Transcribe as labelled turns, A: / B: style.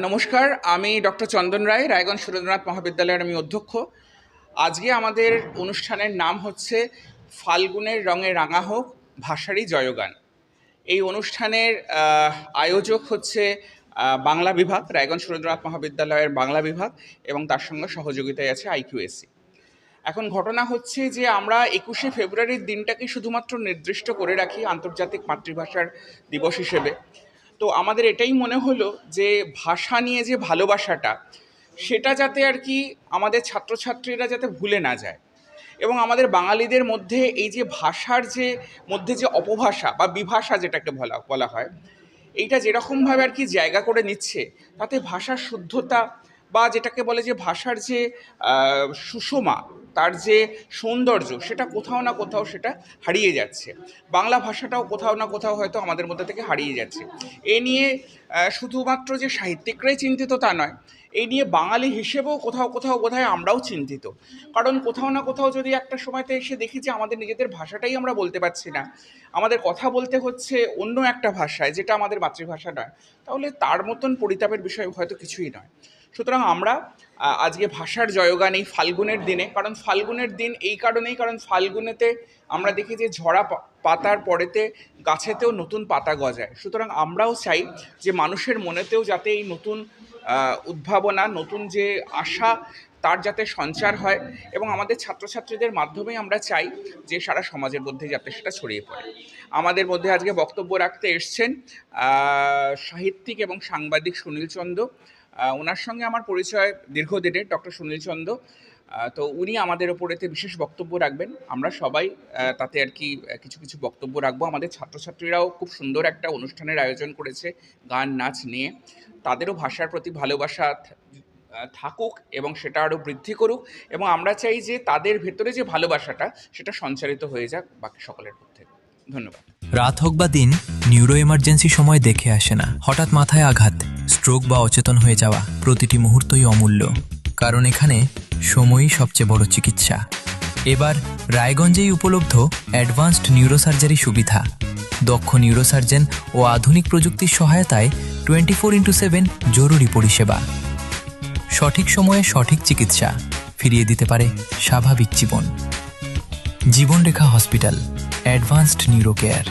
A: নমস্কার, আমি ডক্টর চন্দন রায়, রায়গঞ্জ সুরেন্দ্রনাথ মহাবিদ্যালয়ের আমি অধ্যক্ষ। আজকে আমাদের অনুষ্ঠানের নাম হচ্ছে ফাল্গুনের রঙে রাঙা হোক ভাষারই জয়গান। এই অনুষ্ঠানের আয়োজক হচ্ছে বাংলা বিভাগ, রায়গঞ্জ সুরেন্দ্রনাথ মহাবিদ্যালয়ের বাংলা বিভাগ, এবং তার সঙ্গে সহযোগিতায় আছে IQAC। এখন ঘটনা হচ্ছে যে আমরা 21শে ফেব্রুয়ারির দিনটাকে শুধুমাত্র নির্দিষ্ট করে রাখি আন্তর্জাতিক মাতৃভাষার দিবস হিসেবে। তো আমাদের এটাই মনে হলো যে ভাষা নিয়ে যে ভালোবাসাটা, সেটা যাতে আর কি আমাদের ছাত্রছাত্রীরা যাতে ভুলে না যায়, এবং আমাদের বাঙালিদের মধ্যে এই যে ভাষার যে মধ্যে যে অপভাষা বা বিভাষা যেটাকে বলা হয়, এইটা যেরকমভাবে আর কি জায়গা করে নিচ্ছে, তাতে ভাষার শুদ্ধতা বা যেটাকে বলে যে ভাষার যে সুষমা, তার যে সৌন্দর্য, সেটা কোথাও না কোথাও সেটা হারিয়ে যাচ্ছে। বাংলা ভাষাটাও কোথাও না কোথাও হয়তো আমাদের মধ্যে থেকে হারিয়ে যাচ্ছে। এ নিয়ে শুধুমাত্র যে সাহিত্যিকরাই চিন্তিত তা নয়, এই নিয়ে বাঙালি হিসেবেও কোথাও কোথাও বোধহয় আমরাও চিন্তিত। কারণ কোথাও না কোথাও যদি একটা সময়তে এসে দেখি যে আমাদের নিজেদের ভাষাটাই আমরা বলতে পারছি না, আমাদের কথা বলতে হচ্ছে অন্য একটা ভাষায় যেটা আমাদের মাতৃভাষা নয়, তাহলে তার মতন পরিতাপের বিষয় হয়তো কিছুই নয়। সুতরাং আমরা আজকে ভাষার জয়গান এই ফাল্গুনের দিনে, কারণ ফাল্গুনের দিন এই কারণেই, কারণ ফাল্গুনেতে আমরা দেখি যে ঝরা পাতার পরেতে গাছেতেও নতুন পাতা গজায়। সুতরাং আমরাও চাই যে মানুষের মনেতেও যাতে এই নতুন উদ্ভাবনা, নতুন যে আশা, তার যাতে সঞ্চার হয়, এবং আমাদের ছাত্রছাত্রীদের মাধ্যমেই আমরা চাই যে সারা সমাজের মধ্যে যাতে সেটা ছড়িয়ে পড়ে। আমাদের মধ্যে আজকে বক্তব্য রাখতে এসছেন সাহিত্যিক এবং সাংবাদিক সুনীল চন্দ। ওনার সঙ্গে আমার পরিচয় দীর্ঘদিনের, ডক্টর সুনীল চন্দ। তো উনি আমাদের ওপর এতে বিশেষ বক্তব্য রাখবেন। আমরা সবাই তাতে আর কি কিছু কিছু বক্তব্য রাখবো। আমাদের ছাত্রছাত্রীরাও খুব সুন্দর একটা অনুষ্ঠানের আয়োজন করেছে গান নাচ নিয়ে। তাদেরও ভাষার প্রতি ভালোবাসা থাকুক এবং সেটা আরও বৃদ্ধি করুক, এবং আমরা চাই যে তাদের ভেতরে যে ভালোবাসাটা সেটা সঞ্চারিত হয়ে যাক বাকি সকলের মধ্যে। ধন্যবাদ।
B: রাত হোক বা দিন, নিউরো এমার্জেন্সি সময় দেখে আসে না। হঠাৎ মাথায় আঘাত, স্ট্রোক বা অচেতন হয়ে যাওয়া, প্রতিটি মুহূর্তই অমূল্য। কারণ এখানে সময়ই সবচেয়ে বড় চিকিৎসা। এবার রায়গঞ্জেই উপলব্ধ অ্যাডভান্সড নিউরোসার্জারি সুবিধা। দক্ষ নিউরোসার্জন ও আধুনিক প্রযুক্তির সহায়তায় 24x7 জরুরি পরিষেবা। সঠিক সময়ে সঠিক চিকিৎসা ফিরিয়ে দিতে পারে স্বাভাবিক জীবন। জীবনরেখা হসপিটাল, অ্যাডভান্সড নিউরো কেয়ার।